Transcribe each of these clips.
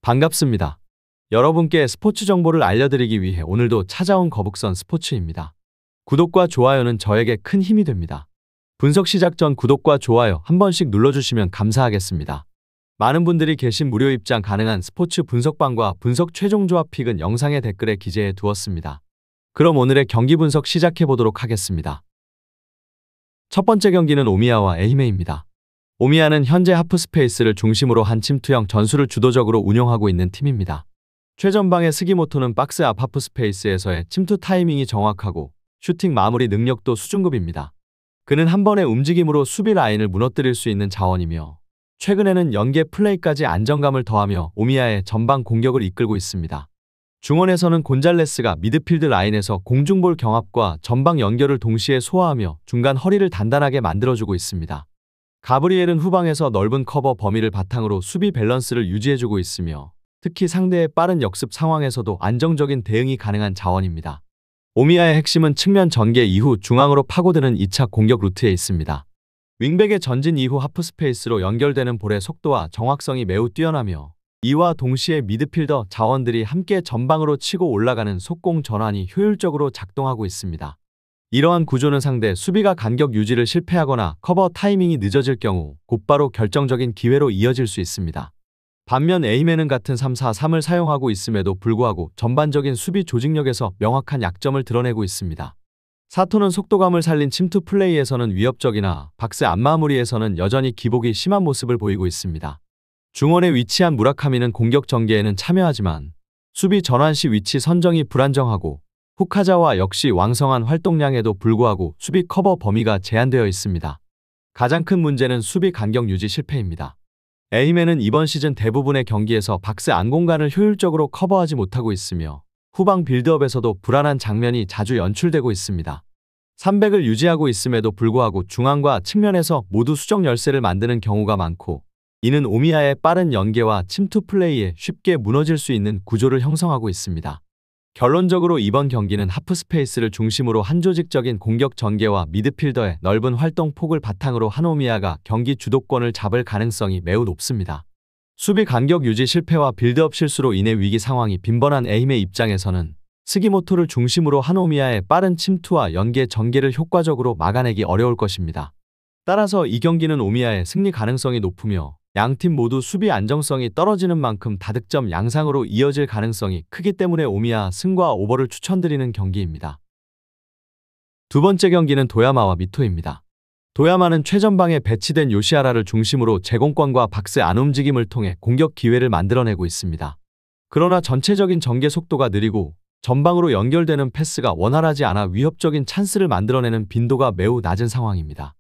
반갑습니다. 여러분께 스포츠 정보를 알려드리기 위해 오늘도 찾아온 거북선 스포츠입니다. 구독과 좋아요는 저에게 큰 힘이 됩니다. 분석 시작 전 구독과 좋아요 한 번씩 눌러주시면 감사하겠습니다. 많은 분들이 계신 무료 입장 가능한 스포츠 분석방과 분석 최종 조합 픽은 영상의 댓글에 기재해 두었습니다. 그럼 오늘의 경기 분석 시작해 보도록 하겠습니다. 첫 번째 경기는 오미야와 에히메입니다. 오미야는 현재 하프스페이스를 중심으로 한 침투형 전술을 주도적으로 운영하고 있는 팀입니다. 최전방의 스기모토는 박스 앞 하프스페이스에서의 침투 타이밍이 정확하고 슈팅 마무리 능력도 수준급입니다. 그는 한 번의 움직임으로 수비 라인을 무너뜨릴 수 있는 자원이며 최근에는 연계 플레이까지 안정감을 더하며 오미야의 전방 공격을 이끌고 있습니다. 중원에서는 곤잘레스가 미드필드 라인에서 공중볼 경합과 전방 연결을 동시에 소화하며 중간 허리를 단단하게 만들어주고 있습니다. 가브리엘은 후방에서 넓은 커버 범위를 바탕으로 수비 밸런스를 유지해주고 있으며 특히 상대의 빠른 역습 상황에서도 안정적인 대응이 가능한 자원입니다. 오미야의 핵심은 측면 전개 이후 중앙으로 파고드는 2차 공격 루트에 있습니다. 윙백의 전진 이후 하프스페이스로 연결되는 볼의 속도와 정확성이 매우 뛰어나며 이와 동시에 미드필더 자원들이 함께 전방으로 치고 올라가는 속공 전환이 효율적으로 작동하고 있습니다. 이러한 구조는 상대 수비가 간격 유지를 실패하거나 커버 타이밍이 늦어질 경우 곧바로 결정적인 기회로 이어질 수 있습니다. 반면 에히메는 같은 3-4-3을 사용하고 있음에도 불구하고 전반적인 수비 조직력에서 명확한 약점을 드러내고 있습니다. 사토는 속도감을 살린 침투 플레이에서는 위협적이나 박스 앞마무리에서는 여전히 기복이 심한 모습을 보이고 있습니다. 중원에 위치한 무라카미는 공격 전개에는 참여하지만 수비 전환 시 위치 선정이 불안정하고 후카자와 역시 왕성한 활동량에도 불구하고 수비 커버 범위가 제한되어 있습니다. 가장 큰 문제는 수비 간격 유지 실패입니다. 에히메는 이번 시즌 대부분의 경기에서 박스 안 공간을 효율적으로 커버하지 못하고 있으며 후방 빌드업에서도 불안한 장면이 자주 연출되고 있습니다. 300을 유지하고 있음에도 불구하고 중앙과 측면에서 모두 수적 열세를 만드는 경우가 많고 이는 오미야의 빠른 연계와 침투 플레이에 쉽게 무너질 수 있는 구조를 형성하고 있습니다. 결론적으로 이번 경기는 하프스페이스를 중심으로 한 조직적인 공격 전개와 미드필더의 넓은 활동 폭을 바탕으로 한 오미야가 경기 주도권을 잡을 가능성이 매우 높습니다. 수비 간격 유지 실패와 빌드업 실수로 인해 위기 상황이 빈번한 에히메 입장에서는 스기모토를 중심으로 한 오미야의 빠른 침투와 연계 전개를 효과적으로 막아내기 어려울 것입니다. 따라서 이 경기는 오미야의 승리 가능성이 높으며 양팀 모두 수비 안정성이 떨어지는 만큼 다득점 양상으로 이어질 가능성이 크기 때문에 오미야 승과 오버를 추천드리는 경기입니다. 두 번째 경기는 도야마와 미토입니다. 도야마는 최전방에 배치된 요시하라를 중심으로 제공권과 박스 안 움직임을 통해 공격 기회를 만들어내고 있습니다. 그러나 전체적인 전개 속도가 느리고 전방으로 연결되는 패스가 원활하지 않아 위협적인 찬스를 만들어내는 빈도가 매우 낮은 상황입니다.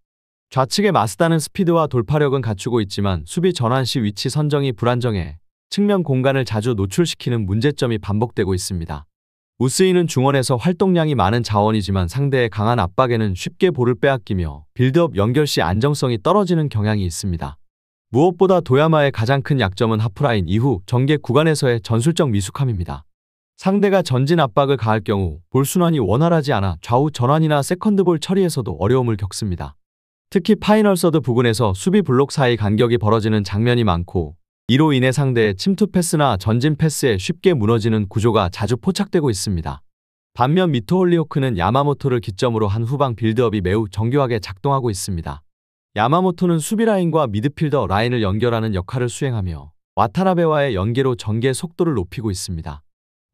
좌측의 마스다는 스피드와 돌파력은 갖추고 있지만 수비 전환 시 위치 선정이 불안정해 측면 공간을 자주 노출시키는 문제점이 반복되고 있습니다. 우스이는 중원에서 활동량이 많은 자원이지만 상대의 강한 압박에는 쉽게 볼을 빼앗기며 빌드업 연결 시 안정성이 떨어지는 경향이 있습니다. 무엇보다 도야마의 가장 큰 약점은 하프라인 이후 전개 구간에서의 전술적 미숙함입니다. 상대가 전진 압박을 가할 경우 볼 순환이 원활하지 않아 좌우 전환이나 세컨드볼 처리에서도 어려움을 겪습니다. 특히 파이널 서드 부근에서 수비 블록 사이 간격이 벌어지는 장면이 많고 이로 인해 상대의 침투 패스나 전진 패스에 쉽게 무너지는 구조가 자주 포착되고 있습니다. 반면 미토 홀리호크는 야마모토를 기점으로 한 후방 빌드업이 매우 정교하게 작동하고 있습니다. 야마모토는 수비 라인과 미드필더 라인을 연결하는 역할을 수행하며 와타나베와의 연계로 전개 속도를 높이고 있습니다.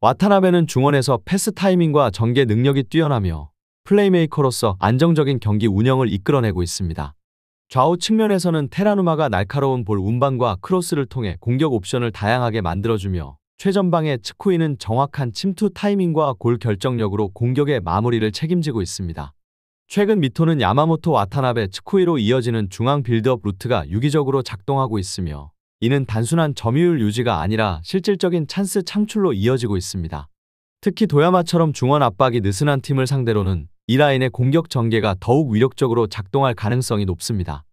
와타나베는 중원에서 패스 타이밍과 전개 능력이 뛰어나며 플레이메이커로서 안정적인 경기 운영을 이끌어내고 있습니다. 좌우 측면에서는 테라누마가 날카로운 볼 운반과 크로스를 통해 공격 옵션을 다양하게 만들어주며 최전방의 츠쿠이는 정확한 침투 타이밍과 골 결정력으로 공격의 마무리를 책임지고 있습니다. 최근 미토는 야마모토 와타나베 츠쿠이로 이어지는 중앙 빌드업 루트가 유기적으로 작동하고 있으며 이는 단순한 점유율 유지가 아니라 실질적인 찬스 창출로 이어지고 있습니다. 특히 도야마처럼 중원 압박이 느슨한 팀을 상대로는 이 라인의 공격 전개가 더욱 위력적으로 작동할 가능성이 높습니다.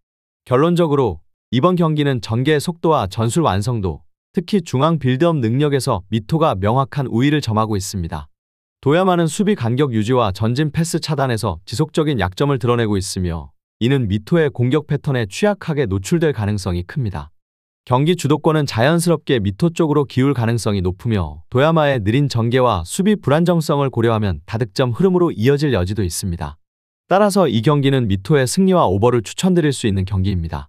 결론적으로 이번 경기는 전개의 속도와 전술 완성도, 특히 중앙 빌드업 능력에서 미토가 명확한 우위를 점하고 있습니다. 도야마는 수비 간격 유지와 전진 패스 차단에서 지속적인 약점을 드러내고 있으며 이는 미토의 공격 패턴에 취약하게 노출될 가능성이 큽니다. 경기 주도권은 자연스럽게 미토 쪽으로 기울 가능성이 높으며 도야마의 느린 전개와 수비 불안정성을 고려하면 다득점 흐름으로 이어질 여지도 있습니다. 따라서 이 경기는 미토의 승리와 오버를 추천드릴 수 있는 경기입니다.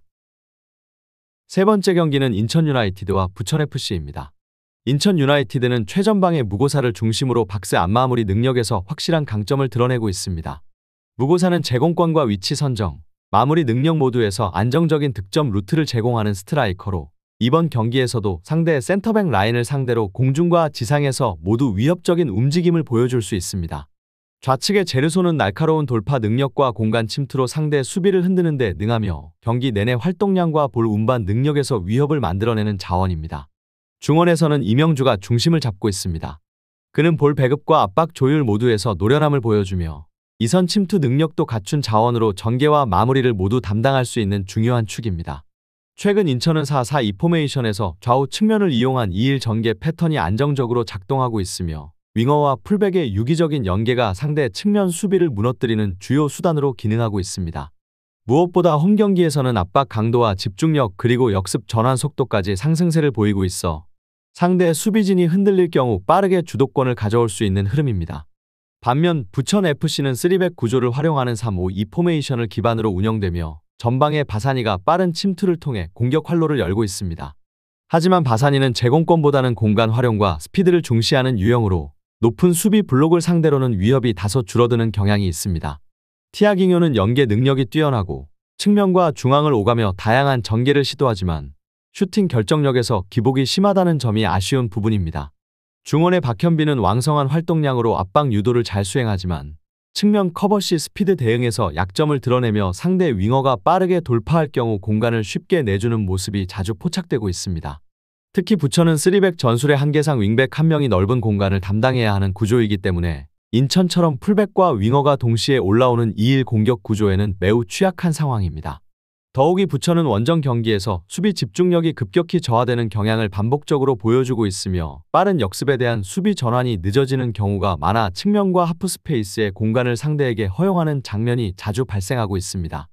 세 번째 경기는 인천 유나이티드와 부천 FC입니다. 인천 유나이티드는 최전방의 무고사를 중심으로 박스 안마무리 능력에서 확실한 강점을 드러내고 있습니다. 무고사는 제공권과 위치 선정, 마무리 능력 모두에서 안정적인 득점 루트를 제공하는 스트라이커로 이번 경기에서도 상대의 센터백 라인을 상대로 공중과 지상에서 모두 위협적인 움직임을 보여줄 수 있습니다. 좌측의 제르소는 날카로운 돌파 능력과 공간 침투로 상대의 수비를 흔드는 데 능하며 경기 내내 활동량과 볼 운반 능력에서 위협을 만들어내는 자원입니다. 중원에서는 이명주가 중심을 잡고 있습니다. 그는 볼 배급과 압박 조율 모두에서 노련함을 보여주며 이선 침투 능력도 갖춘 자원으로 전개와 마무리를 모두 담당할 수 있는 중요한 축입니다. 최근 인천은 4-4-2 포메이션에서 좌우 측면을 이용한 2-1 전개 패턴이 안정적으로 작동하고 있으며 윙어와 풀백의 유기적인 연계가 상대 측면 수비를 무너뜨리는 주요 수단으로 기능하고 있습니다. 무엇보다 홈 경기에서는 압박 강도와 집중력 그리고 역습 전환 속도까지 상승세를 보이고 있어 상대의 수비진이 흔들릴 경우 빠르게 주도권을 가져올 수 있는 흐름입니다. 반면 부천 FC는 3백 구조를 활용하는 3-5-2 포메이션을 기반으로 운영되며 전방의 바사니가 빠른 침투를 통해 공격 활로를 열고 있습니다. 하지만 바사니는 제공권보다는 공간 활용과 스피드를 중시하는 유형으로 높은 수비 블록을 상대로는 위협이 다소 줄어드는 경향이 있습니다. 티아깅요는 연계 능력이 뛰어나고 측면과 중앙을 오가며 다양한 전개를 시도하지만 슈팅 결정력에서 기복이 심하다는 점이 아쉬운 부분입니다. 중원의 박현빈은 왕성한 활동량으로 압박 유도를 잘 수행하지만 측면 커버 시 스피드 대응에서 약점을 드러내며 상대 윙어가 빠르게 돌파할 경우 공간을 쉽게 내주는 모습이 자주 포착되고 있습니다. 특히 부천은 3백 전술의 한계상 윙백 한 명이 넓은 공간을 담당해야 하는 구조이기 때문에 인천처럼 풀백과 윙어가 동시에 올라오는 2-1 공격 구조에는 매우 취약한 상황입니다. 더욱이 부천은 원정 경기에서 수비 집중력이 급격히 저하되는 경향을 반복적으로 보여주고 있으며 빠른 역습에 대한 수비 전환이 늦어지는 경우가 많아 측면과 하프스페이스의 공간을 상대에게 허용하는 장면이 자주 발생하고 있습니다.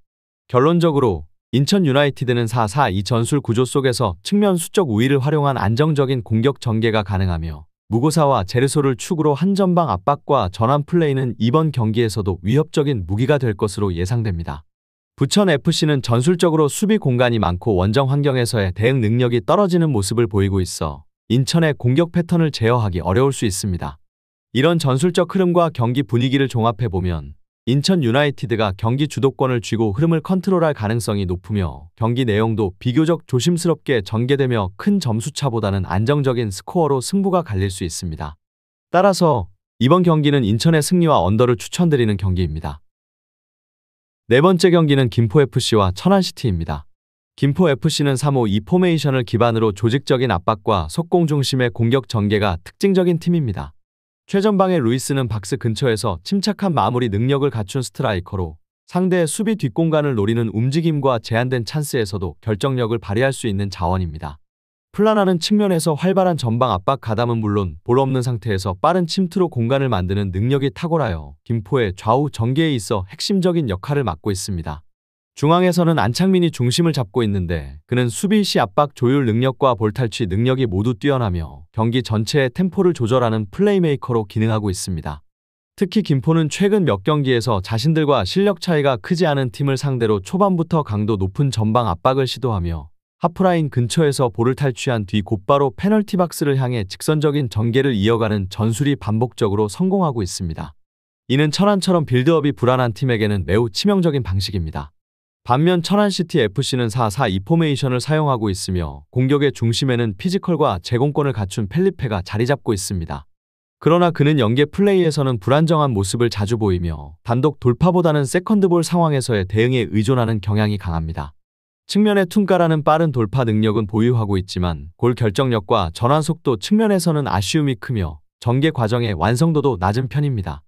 결론적으로 인천 유나이티드는 4-4-2 전술 구조 속에서 측면 수적 우위를 활용한 안정적인 공격 전개가 가능하며 무고사와 제르소를 축으로 한 전방 압박과 전환 플레이는 이번 경기에서도 위협적인 무기가 될 것으로 예상됩니다. 부천 FC는 전술적으로 수비 공간이 많고 원정 환경에서의 대응 능력이 떨어지는 모습을 보이고 있어 인천의 공격 패턴을 제어하기 어려울 수 있습니다. 이런 전술적 흐름과 경기 분위기를 종합해보면 인천 유나이티드가 경기 주도권을 쥐고 흐름을 컨트롤할 가능성이 높으며 경기 내용도 비교적 조심스럽게 전개되며 큰 점수차보다는 안정적인 스코어로 승부가 갈릴 수 있습니다. 따라서 이번 경기는 인천의 승리와 언더를 추천드리는 경기입니다. 네 번째 경기는 김포FC와 천안시티입니다. 김포FC는 3-5-2 포메이션을 기반으로 조직적인 압박과 속공 중심의 공격 전개가 특징적인 팀입니다. 최전방의 루이스는 박스 근처에서 침착한 마무리 능력을 갖춘 스트라이커로 상대의 수비 뒷공간을 노리는 움직임과 제한된 찬스에서도 결정력을 발휘할 수 있는 자원입니다. 플라나는 측면에서 활발한 전방 압박 가담은 물론 볼 없는 상태에서 빠른 침투로 공간을 만드는 능력이 탁월하여 김포의 좌우 전개에 있어 핵심적인 역할을 맡고 있습니다. 중앙에서는 안창민이 중심을 잡고 있는데 그는 수비 시 압박 조율 능력과 볼 탈취 능력이 모두 뛰어나며 경기 전체의 템포를 조절하는 플레이메이커로 기능하고 있습니다. 특히 김포는 최근 몇 경기에서 자신들과 실력 차이가 크지 않은 팀을 상대로 초반부터 강도 높은 전방 압박을 시도하며 하프라인 근처에서 볼을 탈취한 뒤 곧바로 페널티 박스를 향해 직선적인 전개를 이어가는 전술이 반복적으로 성공하고 있습니다. 이는 천안처럼 빌드업이 불안한 팀에게는 매우 치명적인 방식입니다. 반면 천안시티 FC는 4-4-2 포메이션을 사용하고 있으며 공격의 중심에는 피지컬과 제공권을 갖춘 펠리페가 자리 잡고 있습니다. 그러나 그는 연계 플레이에서는 불안정한 모습을 자주 보이며 단독 돌파보다는 세컨드볼 상황에서의 대응에 의존하는 경향이 강합니다. 측면의 퉁가라는 빠른 돌파 능력은 보유하고 있지만 골 결정력과 전환 속도 측면에서는 아쉬움이 크며 전개 과정의 완성도도 낮은 편입니다.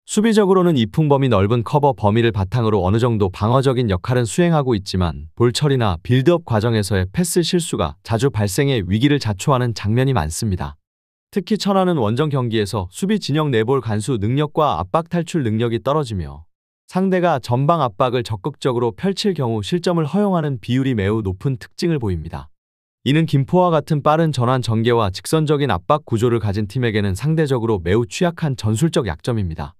수비적으로는 이풍범이 넓은 커버 범위를 바탕으로 어느 정도 방어적인 역할은 수행하고 있지만 볼 처리나 빌드업 과정에서의 패스 실수가 자주 발생해 위기를 자초하는 장면이 많습니다. 특히 천안은 원정 경기에서 수비 진영 내볼 간수 능력과 압박 탈출 능력이 떨어지며 상대가 전방 압박을 적극적으로 펼칠 경우 실점을 허용하는 비율이 매우 높은 특징을 보입니다. 이는 김포와 같은 빠른 전환 전개와 직선적인 압박 구조를 가진 팀에게는 상대적으로 매우 취약한 전술적 약점입니다.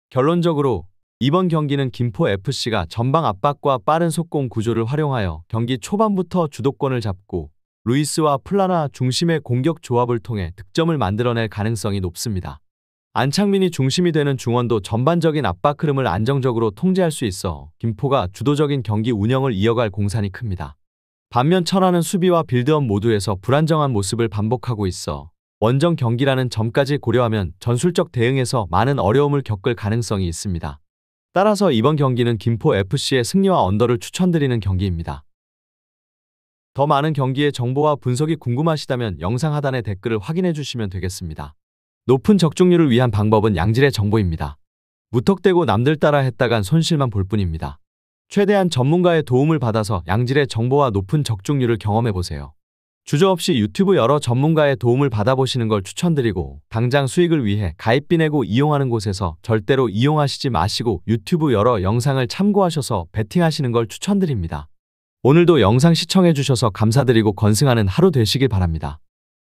결론적으로 이번 경기는 김포FC가 전방 압박과 빠른 속공 구조를 활용하여 경기 초반부터 주도권을 잡고 루이스와 플라나 중심의 공격 조합을 통해 득점을 만들어낼 가능성이 높습니다. 안창민이 중심이 되는 중원도 전반적인 압박 흐름을 안정적으로 통제할 수 있어 김포가 주도적인 경기 운영을 이어갈 공산이 큽니다. 반면 천안은 수비와 빌드업 모두에서 불안정한 모습을 반복하고 있어 원정 경기라는 점까지 고려하면 전술적 대응에서 많은 어려움을 겪을 가능성이 있습니다. 따라서 이번 경기는 김포FC의 승리와 언더를 추천드리는 경기입니다. 더 많은 경기의 정보와 분석이 궁금하시다면 영상 하단의 댓글을 확인해 주시면 되겠습니다. 높은 적중률을 위한 방법은 양질의 정보입니다. 무턱대고 남들 따라 했다간 손실만 볼 뿐입니다. 최대한 전문가의 도움을 받아서 양질의 정보와 높은 적중률을 경험해보세요. 주저없이 유튜브 여러 전문가의 도움을 받아보시는 걸 추천드리고 당장 수익을 위해 가입비 내고 이용하는 곳에서 절대로 이용하시지 마시고 유튜브 여러 영상을 참고하셔서 베팅하시는 걸 추천드립니다. 오늘도 영상 시청해주셔서 감사드리고 건승하는 하루 되시길 바랍니다.